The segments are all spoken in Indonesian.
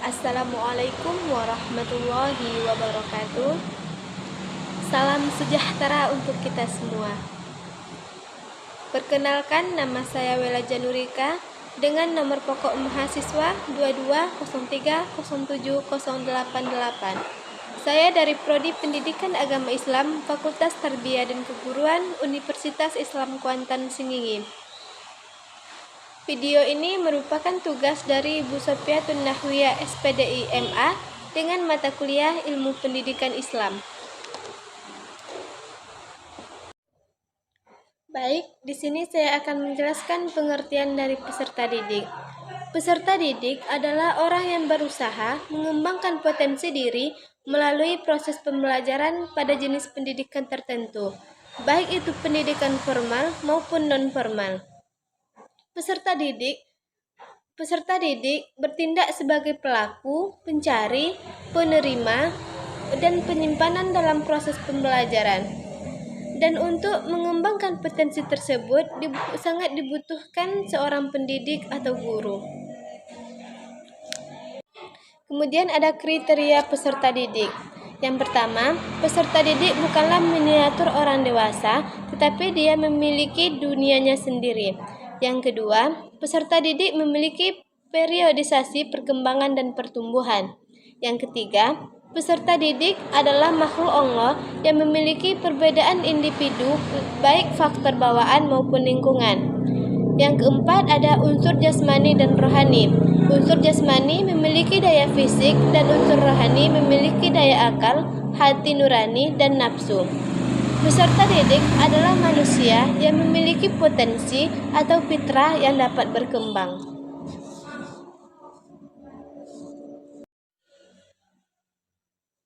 Assalamualaikum warahmatullahi wabarakatuh. Salam sejahtera untuk kita semua. Perkenalkan, nama saya Wela Janurika dengan nomor pokok mahasiswa 22030788. Saya dari Prodi Pendidikan Agama Islam Fakultas Tarbiyah dan Keguruan Universitas Islam Kuantan Singinggi. Video ini merupakan tugas dari Ibu Sofiatun Nahwiyah SPDI MA dengan mata kuliah Ilmu Pendidikan Islam. Baik, di sini saya akan menjelaskan pengertian dari peserta didik. Peserta didik adalah orang yang berusaha mengembangkan potensi diri melalui proses pembelajaran pada jenis pendidikan tertentu, baik itu pendidikan formal maupun non-formal. Peserta didik bertindak sebagai pelaku, pencari, penerima, dan penyimpanan dalam proses pembelajaran. Dan untuk mengembangkan potensi tersebut sangat dibutuhkan seorang pendidik atau guru. Kemudian ada kriteria peserta didik. Yang pertama, peserta didik bukanlah miniatur orang dewasa, tetapi dia memiliki dunianya sendiri. Yang kedua, peserta didik memiliki periodisasi perkembangan dan pertumbuhan. Yang ketiga, peserta didik adalah makhluk Allah yang memiliki perbedaan individu, baik faktor bawaan maupun lingkungan. Yang keempat, ada unsur jasmani dan rohani. Unsur jasmani memiliki daya fisik dan unsur rohani memiliki daya akal, hati nurani, dan nafsu. Peserta didik adalah manusia yang memiliki potensi atau fitrah yang dapat berkembang.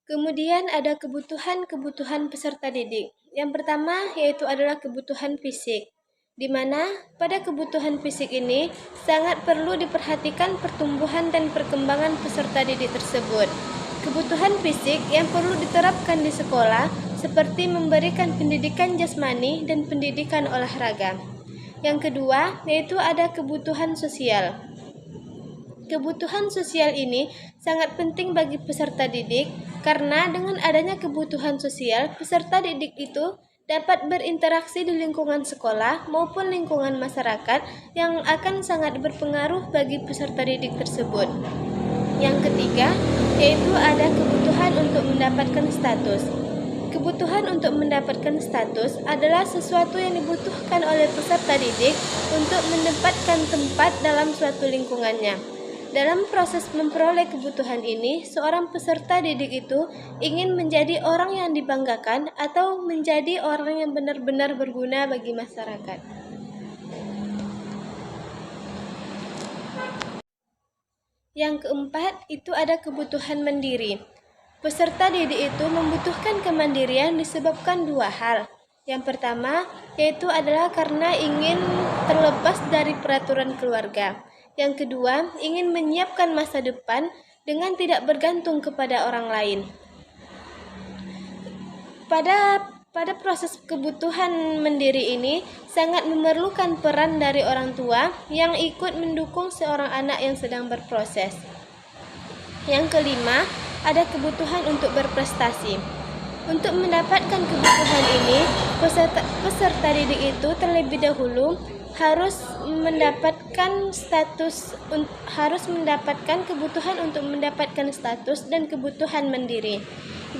Kemudian ada kebutuhan peserta didik. Yang pertama yaitu adalah kebutuhan fisik, di mana pada kebutuhan fisik ini sangat perlu diperhatikan pertumbuhan dan perkembangan peserta didik tersebut. Kebutuhan fisik yang perlu diterapkan di sekolah seperti memberikan pendidikan jasmani dan pendidikan olahraga. Yang kedua yaitu ada kebutuhan sosial. Kebutuhan sosial ini sangat penting bagi peserta didik karena dengan adanya kebutuhan sosial, peserta didik itu dapat berinteraksi di lingkungan sekolah maupun lingkungan masyarakat yang akan sangat berpengaruh bagi peserta didik tersebut. Yang ketiga yaitu ada kebutuhan untuk mendapatkan status. Kebutuhan untuk mendapatkan status adalah sesuatu yang dibutuhkan oleh peserta didik untuk menempatkan tempat dalam suatu lingkungannya. Dalam proses memperoleh kebutuhan ini, seorang peserta didik itu ingin menjadi orang yang dibanggakan atau menjadi orang yang benar-benar berguna bagi masyarakat. Yang keempat, itu ada kebutuhan mandiri. Peserta didik itu membutuhkan kemandirian disebabkan dua hal. Yang pertama, yaitu adalah karena ingin terlepas dari peraturan keluarga. Yang kedua, ingin menyiapkan masa depan dengan tidak bergantung kepada orang lain. Pada proses kebutuhan mandiri ini sangat memerlukan peran dari orang tua yang ikut mendukung seorang anak yang sedang berproses. Yang kelima, ada kebutuhan untuk berprestasi. Untuk mendapatkan kebutuhan ini, peserta didik itu terlebih dahulu harus mendapatkan kebutuhan untuk mendapatkan status dan kebutuhan mandiri.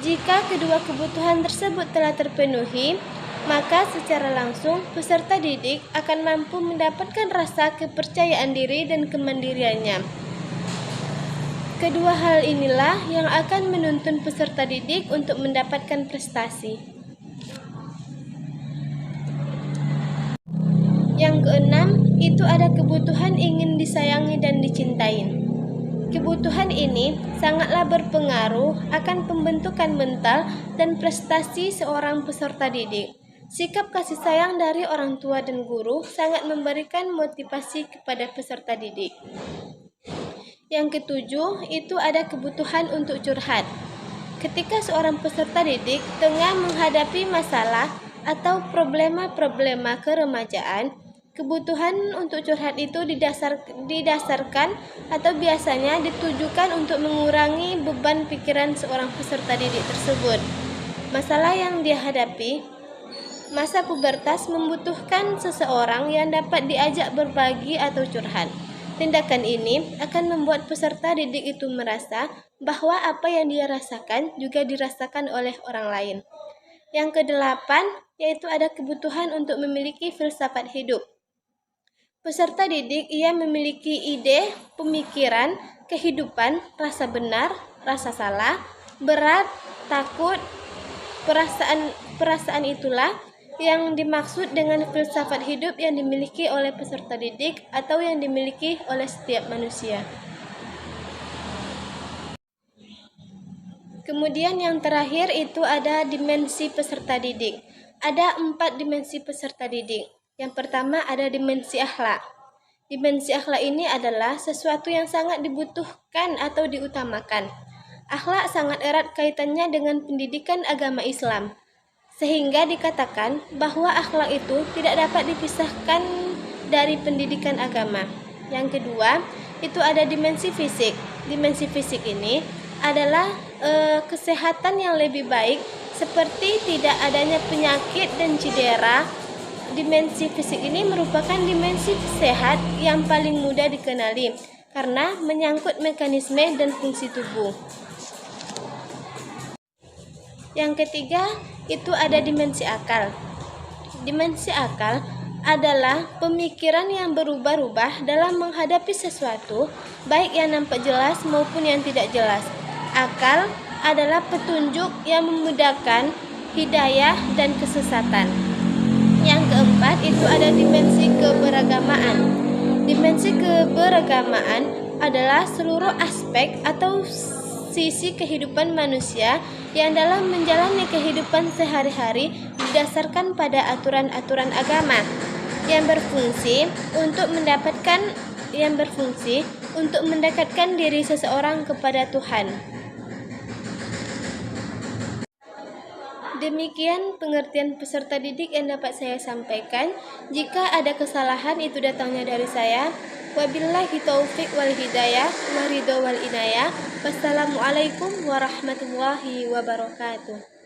Jika kedua kebutuhan tersebut telah terpenuhi, maka secara langsung peserta didik akan mampu mendapatkan rasa kepercayaan diri dan kemandiriannya. Kedua hal inilah yang akan menuntun peserta didik untuk mendapatkan prestasi. Yang keenam, itu ada kebutuhan ingin disayangi dan dicintai. Kebutuhan ini sangatlah berpengaruh akan pembentukan mental dan prestasi seorang peserta didik. Sikap kasih sayang dari orang tua dan guru sangat memberikan motivasi kepada peserta didik. Yang ketujuh, itu ada kebutuhan untuk curhat. Ketika seorang peserta didik tengah menghadapi masalah atau problema-problema keremajaan, Kebutuhan untuk curhat itu didasarkan atau biasanya ditujukan untuk mengurangi beban pikiran seorang peserta didik tersebut. Masalah yang dia hadapi, masa pubertas membutuhkan seseorang yang dapat diajak berbagi atau curhat. Tindakan ini akan membuat peserta didik itu merasa bahwa apa yang dia rasakan juga dirasakan oleh orang lain. Yang kedelapan, yaitu ada kebutuhan untuk memiliki filsafat hidup. Peserta didik ia memiliki ide, pemikiran, kehidupan, rasa benar, rasa salah, berat, takut, perasaan itulah yang dimaksud dengan filsafat hidup yang dimiliki oleh peserta didik atau yang dimiliki oleh setiap manusia. Kemudian yang terakhir itu ada dimensi peserta didik. Ada 4 dimensi peserta didik. Yang pertama ada dimensi akhlak. Dimensi akhlak ini adalah sesuatu yang sangat dibutuhkan atau diutamakan. Akhlak sangat erat kaitannya dengan pendidikan agama Islam, sehingga dikatakan bahwa akhlak itu tidak dapat dipisahkan dari pendidikan agama. Yang kedua, itu ada dimensi fisik. Dimensi fisik ini adalah kesehatan yang lebih baik, seperti tidak adanya penyakit dan cedera. Dimensi fisik ini merupakan dimensi sehat yang paling mudah dikenali karena menyangkut mekanisme dan fungsi tubuh. Yang ketiga, itu ada dimensi akal. Dimensi akal adalah pemikiran yang berubah-ubah dalam menghadapi sesuatu, baik yang nampak jelas maupun yang tidak jelas. Akal adalah petunjuk yang memudahkan hidayah dan kesesatan. Yang keempat, itu ada dimensi keberagamaan. Dimensi keberagamaan adalah seluruh aspek atau sisi kehidupan manusia yang dalam menjalani kehidupan sehari-hari didasarkan pada aturan-aturan agama yang berfungsi untuk mendekatkan diri seseorang kepada Tuhan. Demikian pengertian peserta didik yang dapat saya sampaikan. Jika ada kesalahan itu datangnya dari saya. Wabillahi taufiq wal hidayah wa ridho wal inayah. Wassalamualaikum warahmatullahi wabarakatuh.